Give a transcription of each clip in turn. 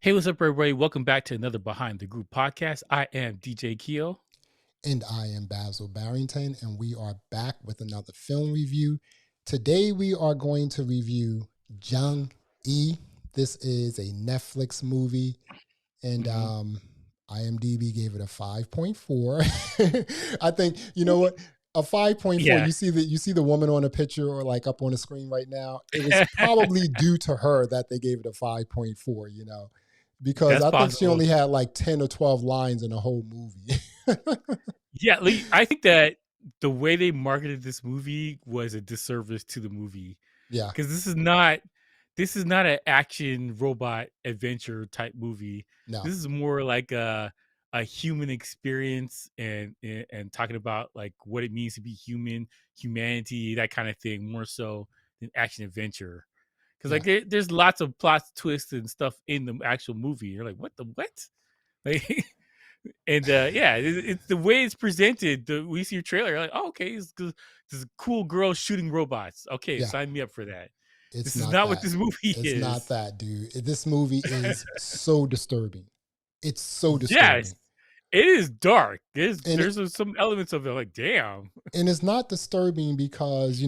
Hey, what's up, everybody? Welcome back to another Behind the Group podcast. I am DJ Keo. And I am Basil Barrington, and we are back with another film review. Today, we are going to review Jung-E. This is a Netflix movie, and IMDb gave it a 5.4. I think, you know what? A 5.4, Yeah. you see the woman on a picture or like up on the screen right now. It was probably due to her that they gave it a 5.4, because That's I think she possible. only had like 10 or 12 lines in the whole movie. Yeah, I think that the way they marketed this movie was a disservice to the movie Yeah. because this is not an action robot adventure type movie. No. This is more like a human experience and talking about like what it means to be human, humanity, that kind of thing, more so than action adventure. Because Yeah. like there's lots of plot twists and stuff in the actual movie. You're like, what the what? Like, and yeah, it's the way it's presented. We see your trailer, you're like, oh, okay, this cool girl shooting robots. Okay, Yeah. sign me up for that. It's This is not not what that. this movie It's not is. that, dude. This movie is so disturbing. It's so Yes, disturbing. it is dark. And There's some elements of it like, damn. it's not disturbing because,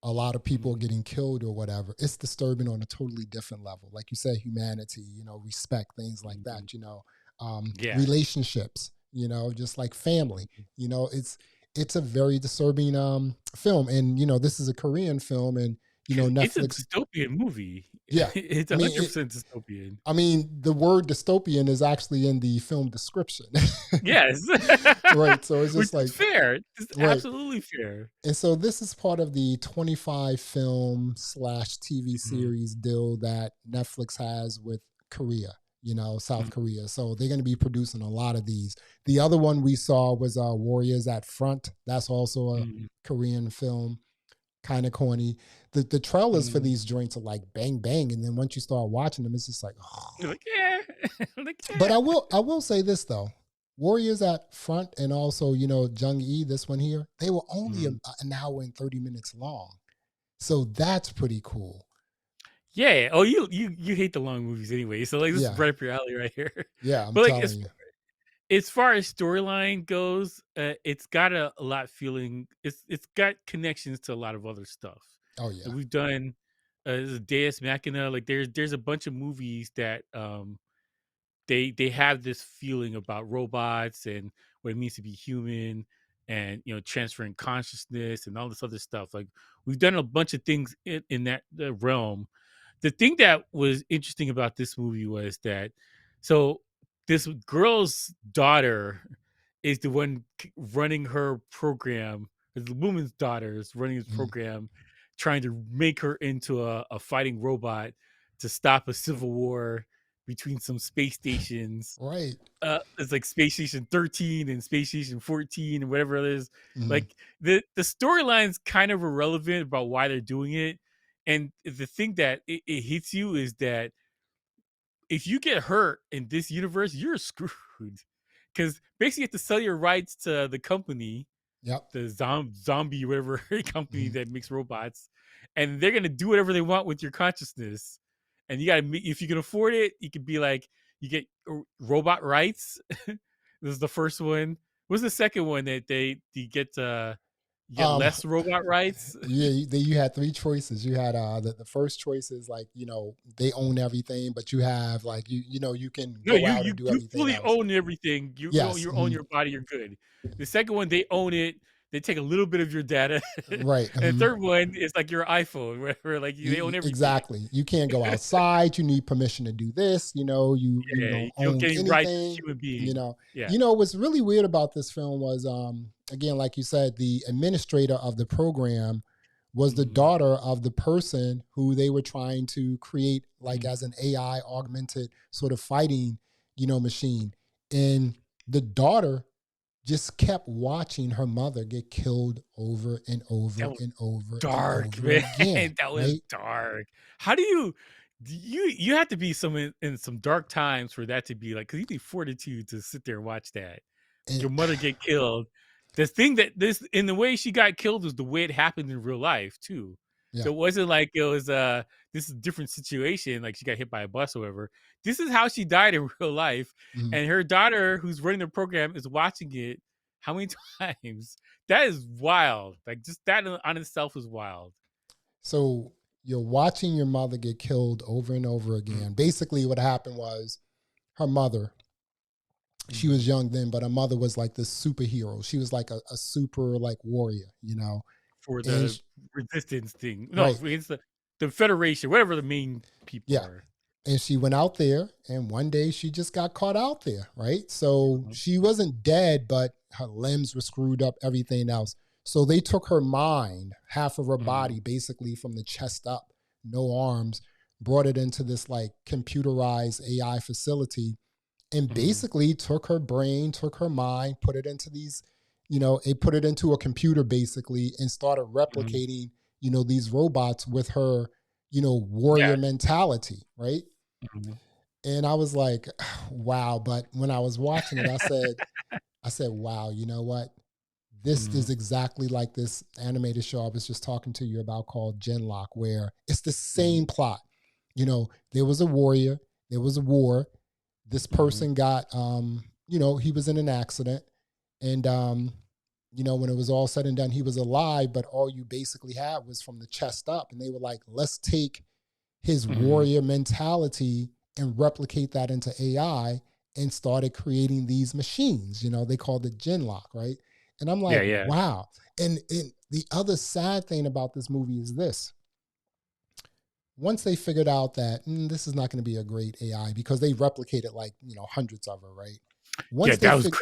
a lot of people are Mhm. getting killed or whatever. It's disturbing on a totally different level. Like you said, humanity, respect, things like Mhm. that, Yeah. relationships, just like family. It's a very disturbing film. And, this is a Korean film, and, Because it's a Netflix. dystopian movie. Yeah. It's I mean, 100% dystopian. the word dystopian is actually in the film description. Yes. Right. So it's Which just is like, fair. It's right. absolutely fair. And so this is part of the 25 film slash TV Mhm. series deal that Netflix has with Korea, South Mhm. Korea. So they're going to be producing a lot of these. The other one we saw was Warriors at Front. That's also a Mhm. Korean film, kind of corny. The trailers for Mhm. these joints are like bang bang, and then once you start watching them, it's just like, You're like, yeah. Like, But yeah. I will say this though. Warriors at Front and also, Jung-E, this one here, they were only Mhm. an hour and 30 minutes long. So that's pretty cool. Yeah. Oh, you hate the long movies anyway. So like this is Yeah. right up your alley right here. Yeah, I'm But like telling you. as far as storyline goes, it's got a lot feeling. It's got connections to a lot of other stuff Oh that yeah. we've done. Deus Machina. Like there's a bunch of movies that they have this feeling about robots and what it means to be human and transferring consciousness and all this other stuff. Like we've done a bunch of things in that realm. The thing that was interesting about this movie was that so this girl's daughter is the one running her program. The woman's daughter is running his Mhm. program, trying to make her into a fighting robot to stop a civil war between some space stations. Right. It's like Space Station 13 and Space Station 14 and whatever it is. Mhm. Like the storyline's kind of irrelevant about why they're doing it. And the thing that it hits you is that if you get hurt in this universe, you're screwed. Because basically you have to sell your rights to the company, Yep. the zombie whatever company Mhm. that makes robots, and they're gonna do whatever they want with your consciousness. And you gotta, if you can afford it, you could be like, you get robot rights. This is the first one. What's the second one that you get Um less robot rights? yeah, you had three choices. You had the first choice is like, they own everything, but you have like you can No, go you out you and do you everything fully else. own everything. Yes. You own Mhm. your body. You're good. The second one, they own it. They take a little bit of your data. And Right. the Mhm. third one is like your iPhone, where like they own everything. Exactly. You can't go outside. You need permission to do this. You Yeah, don't you don't own get any rights as a anything. human You being. know. Yeah. What's really weird about this film was again, like you said, the administrator of the program was the Mhm, daughter of the person who they were trying to create like mhm. as an AI augmented sort of fighting, machine. And the daughter just kept watching her mother get killed over and That over was and over and dark, over man. again, That was right? dark. How do you have to be in some dark times for that to be like? Because you need fortitude to sit there and watch that. And Your mother get killed. The thing that this in the way she got killed was the way it happened in real life too. Yeah. So it wasn't like it was this is a different situation, like she got hit by a bus or whatever. This is how she died in real life. Mhm. And her daughter, who's running the program, is watching it how many times? That is wild. Like just that on itself is wild. So you're watching your mother get killed over and over again. Mhm, Basically, what happened was her mother, she mhm. was young then, but her mother was like this superhero. She was like a super like warrior, you know? For And the resistance thing. No, right. it's the Federation, whatever the main people Yeah. are. And she went out there, and one day she just got caught out there, right? So Mhm, she wasn't dead, but her limbs were screwed up, everything else. So they took her mind, half of her mhm, body, basically from the chest up, no arms, brought it into this like computerized AI facility, and mhm, basically took her brain, took her mind, put it into these, it put it into a computer basically and started mhm. replicating, these robots with her, Yeah. warrior mentality, right? Mhm, And I was like, wow. But when I was watching it, I said, wow, you know what? This is mhm, exactly like this animated show I was just talking to you about called Genlock, where it's the mhm, same plot. There was a warrior, there was a war. This mhm. person got, he was in an accident. And, when it was all said and done, he was alive, but all you basically had was from the chest up. And they were like, let's take his Mhm. warrior mentality and replicate that into AI and started creating these machines. They called it Genlock, right? And I'm Yeah, like, yeah. wow. And the other sad thing about this movie is this. Once they figured out that this is not going to be a great AI because they replicated like, hundreds of her, right? Yeah, Once they that was figured,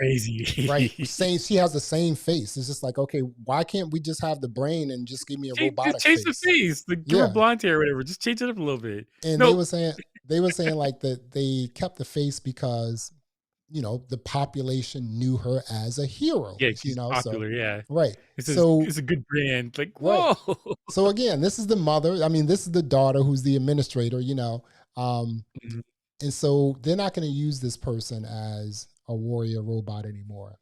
right, crazy. saying she has the same face. It's just like, okay, why can't we just have the brain and just give me a Just robotic change the face? face, like, give her Yeah. blonde hair or whatever, just change it up a little bit. And they Nope. were saying like that they kept the face because the population knew her as a hero, Yeah, she's so popular, yeah. right. It's a good brand, like, Right. whoa. So again, this is the mother, I mean, this is the daughter who's the administrator, um Mhm. and so they're not going to use this person as a warrior robot anymore.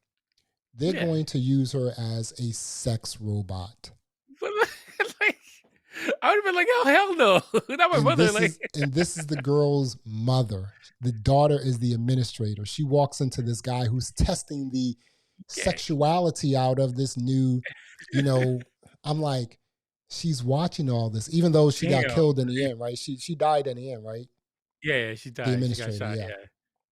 They're Yeah. going to use her as a sex robot. But, like, I would've been like, "Oh, hell no." Not my and mother, this like is and this is the girl's mother. The daughter is the administrator. She walks into this guy who's testing the yeah. sexuality out of this new, you know, I'm like, she's watching all this, even though she got Damn. killed in the end, right? She died in the end, right? Yeah, she The died, she got administrator, shot, yeah. yeah.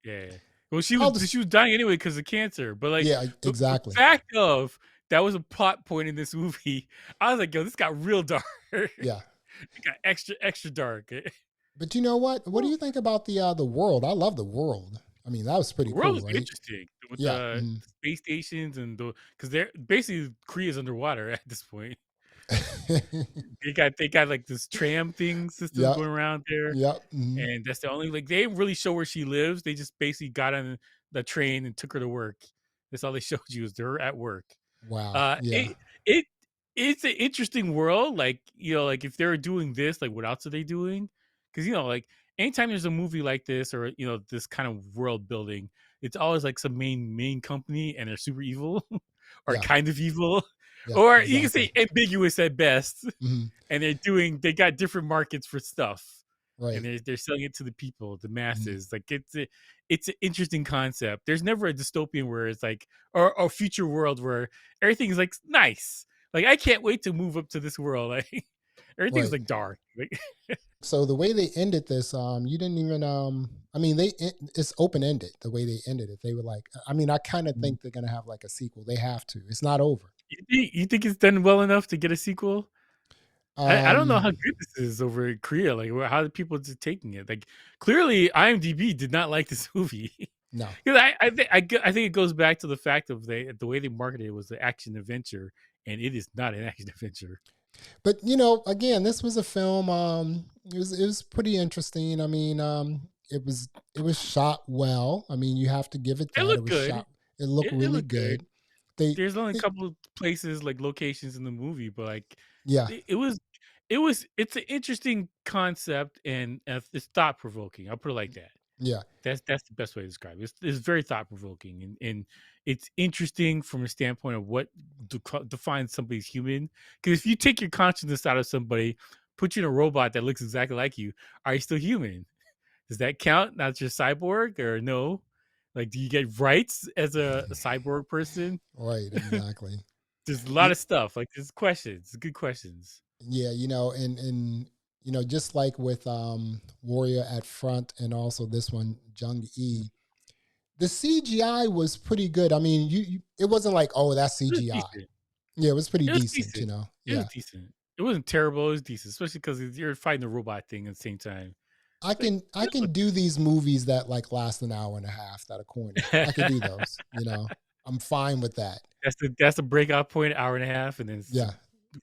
Yeah. Well, How this she was dying anyway because of cancer, but, like, Yeah, the exactly. fact of that was a plot point in this movie, I was like, "Yo, this got real dark." Yeah. It got extra, extra dark. But you know what? What do Woo. you think about the world? I love the world. I mean, that was The pretty world cool, is right? interesting with Yeah. the space stations and because they're basically Korea's underwater at this point. They got like this tram thing system Yep. going around there, Yep. Mhm. and that's the only like they didn't really show where she lives. They just basically got on the train and took her to work. That's all they showed you is her at work. Wow. Uh, Yeah. it it it's an interesting world. Like like if they were doing this, like what else are they doing? Because like anytime there's a movie like this or this kind of world building, it's always like some main company and they're super evil or Yeah. kind of evil, Yeah. or you can say Exactly. ambiguous at best. Mhm. And they got different markets for stuff. And Right. they're selling it to the people, the Mhm. masses. Like it's an interesting concept. There's never a dystopian where it's like or a future world where everything's like nice. Like I can't wait to move up to this world. Like everything's Right. like dark. Like So the way they ended this, you didn't even I mean it's open ended the way they ended it. They were like, I mean, I kind of think they're gonna have like a sequel. They have to. It's not over. you think it's done well enough to get a sequel? I don't know Um how good this is over in Korea. Like how the people just taking it. Like clearly IMDb did not like this movie. no. 'Cause I think it goes back to the fact of the way they marketed it was the action adventure, and it is not an action adventure. But again, this was a film. It was pretty interesting. I mean, it was shot well. I mean, you have to give it It that. It looked was good. shot. It looked It really looked good. good. They, There's only a they couple of places, like, locations in the movie, but, like, yeah, it's an interesting concept, and, it's thought provoking, I'll put it like that. yeah, That's the best way to describe it. It's very thought provoking, and it's interesting from a standpoint of what define somebody's human. Because if you take your consciousness out of somebody, put you in a robot that looks exactly like you, are you still human? Does that count? Not just cyborg or no? Like, do you get rights as a cyborg person? Right, exactly. There's a lot Ye- of stuff. Like, there's questions, good questions. Yeah, and just like with Warrior at Front and also this one, Jung E, the CGI was pretty good. I mean, it wasn't like, oh, that's It was CGI. decent. Yeah, it was pretty It was decent, decent. It was Yeah. decent. It wasn't terrible. It was decent, especially because you're fighting the robot thing at the same time. I Like, can I it can was do these movies that like last an hour and a half that are corny. I could do those. I'm fine with that. that's the breakout point, hour and a half, and then Yeah.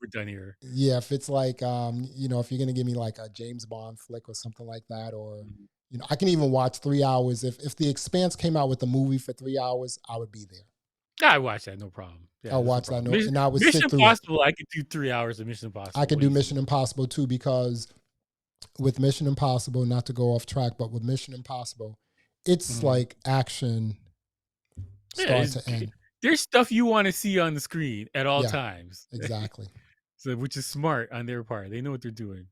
we're done here. Yeah, if it's like if you're gonna give me like a James Bond flick or something like that, or Mhm. I can even watch 3 hours. If the Expanse came out with a movie for 3 hours, I would be there. I watch that, no problem. Yeah, I'll that's no watch that, problem. no, and I would Mission sit through it. Impossible, I could do 3 hours of Mission I could Impossible do easy. Mission Impossible too, because with Mission Impossible, not to go off track, but with Mission Impossible, it's Mhm. like action Yeah, start to end. there's stuff you want to see on the screen at all Yeah, times. exactly. So, which is smart on their part. They know what they're doing.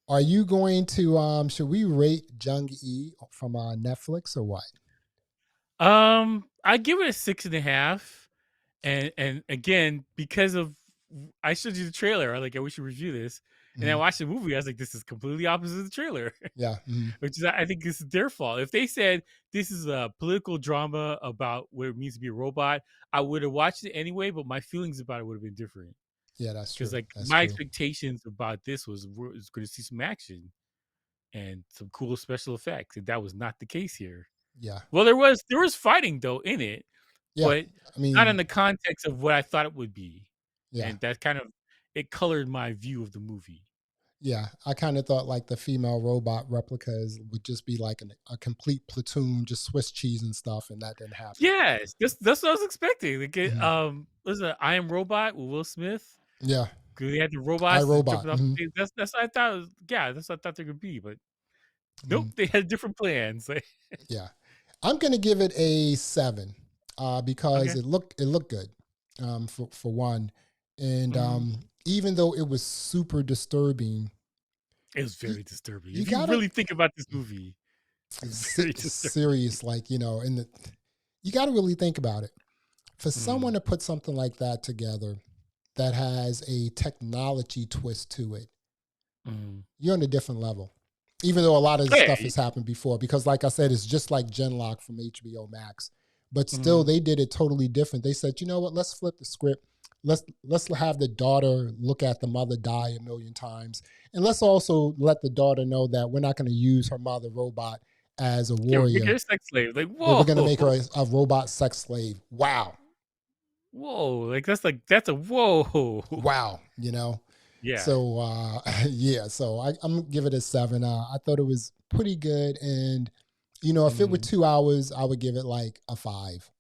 Are you going to should we rate Jung E from Netflix or what? I give it a 6.5. And again, because of I showed you the trailer, I wish you review this. And I Mhm. watched the movie, I was like, this is completely opposite of the trailer. Yeah. Mhm. Which is I think this is their fault. If they said this is a political drama about what it means to be a robot, I would have watched it anyway, but my feelings about it would have been different. Yeah, that's Because true. like That's my true. expectations about this was going to see some action and some cool special effects, and that was not the case here. Yeah. Well, there was fighting though in it, Yeah. but I not in mean, the context of what I thought it would be, yeah. and that kind of it colored my view of the movie. Yeah. I kind of thought like the female robot replicas would just be like a complete platoon, just Swiss cheese and stuff, and that didn't happen. Yes, that's what I was expecting. Mhm. Was it I Am Robot with Will Smith? Yeah. 'Cause they had the I robots that Robot. jumping off the Mhm. thing. That's what I thought. Yeah, that's what I thought they could be, but nope, Mhm. they had different plans. Yeah. I'm gonna give it a 7, because Okay. it looked good, for one, and Mhm. even though it was super disturbing, It was you, very disturbing. you If you gotta really think about this movie, it's very disturbing. serious, like and you gotta really think about it. For someone Mhm. to put something like that together that has a technology twist to it, Mhm. you're on a different level. Even though a lot of the stuff Hey. has happened before, because like I said, it's just like Genlock from HBO Max, but still Mhm. they did it totally different. They said, you know what? Let's flip the script. Let's have the daughter look at the mother die a million times, and let's also let the daughter know that we're not going to use her mother robot as a Yeah, make her warrior. a sex slave. Like, We're going to make her whoa. a robot sex slave. Wow, Whoa. That's a whoa. wow. Yeah. So yeah, so I'm gonna give it a 7. I thought it was pretty good, and if it were Mhm. 2 hours, I would give it like a 5.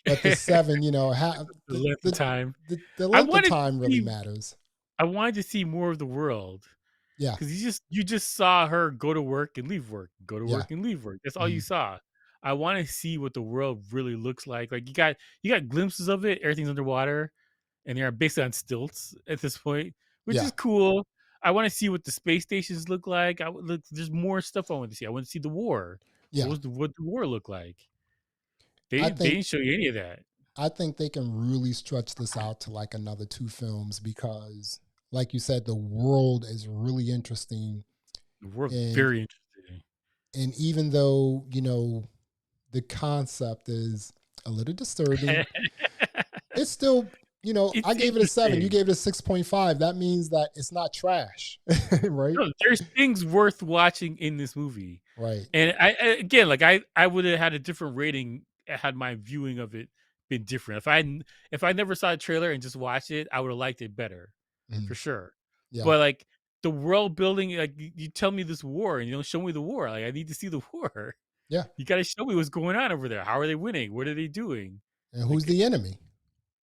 But the 7, The length of time. the I length of wanted to time really see matters. I wanted to see more of the world. Yeah, 'Cause you just saw her go to work and leave work, go to yeah, work and leave work. That's all you mhm, saw. I wanna see what the world really looks like. Like, you got glimpses of it, everything's underwater, and they're basically on stilts at this point, which yeah, is cool. I wanna see what the space stations look like. I would look there's more stuff I want to see. I want to see the war. yeah. What the war look like? I They think didn't show you any of that. I think they can really stretch this out to like another 2 films, because like you said, the world is really interesting, The world's and very interesting. even though, the concept is a little disturbing, it's still, I It's gave it a 7. You interesting. gave it a 6.5. That means that it's not trash, right? No, there's things worth watching in this movie. Right. And again, like I would have had a different rating had my viewing of it been different. If I never saw a trailer and just watched it, I would have liked it better for Mhm. sure. Yeah. But like the world building, like you tell me this war and you don't show me the war. Like I need to see the war. Yeah. You got to show me what's going on over there. How are they winning? What are they doing? And who's Like the enemy?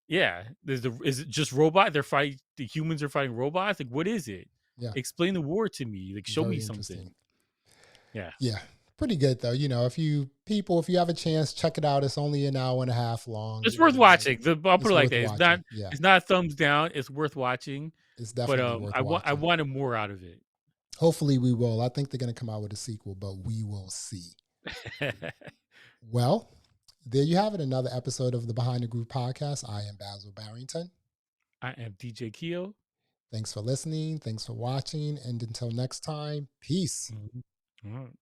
yeah, is it just robot? They're fighting the humans are fighting robots. Like what is it? Yeah. Explain the war to me. Like show me Very something. interesting. Yeah. Yeah. Pretty good though. If you have a chance, check it out. It's only an hour and a half long. It's worth watching. I'll put It's it like worth that. watching. Yeah, It's not a thumbs down. It's worth watching, it's but definitely worth I watching. wanted more out of it. Hopefully, we will. I think they're going to come out with a sequel, but we will see. Well, there you have it. Another episode of the Behind the Groove podcast. I am Basil Barrington. I am DJ Keo. Thanks for listening. Thanks for watching. And until next time, peace. Mhm. All right.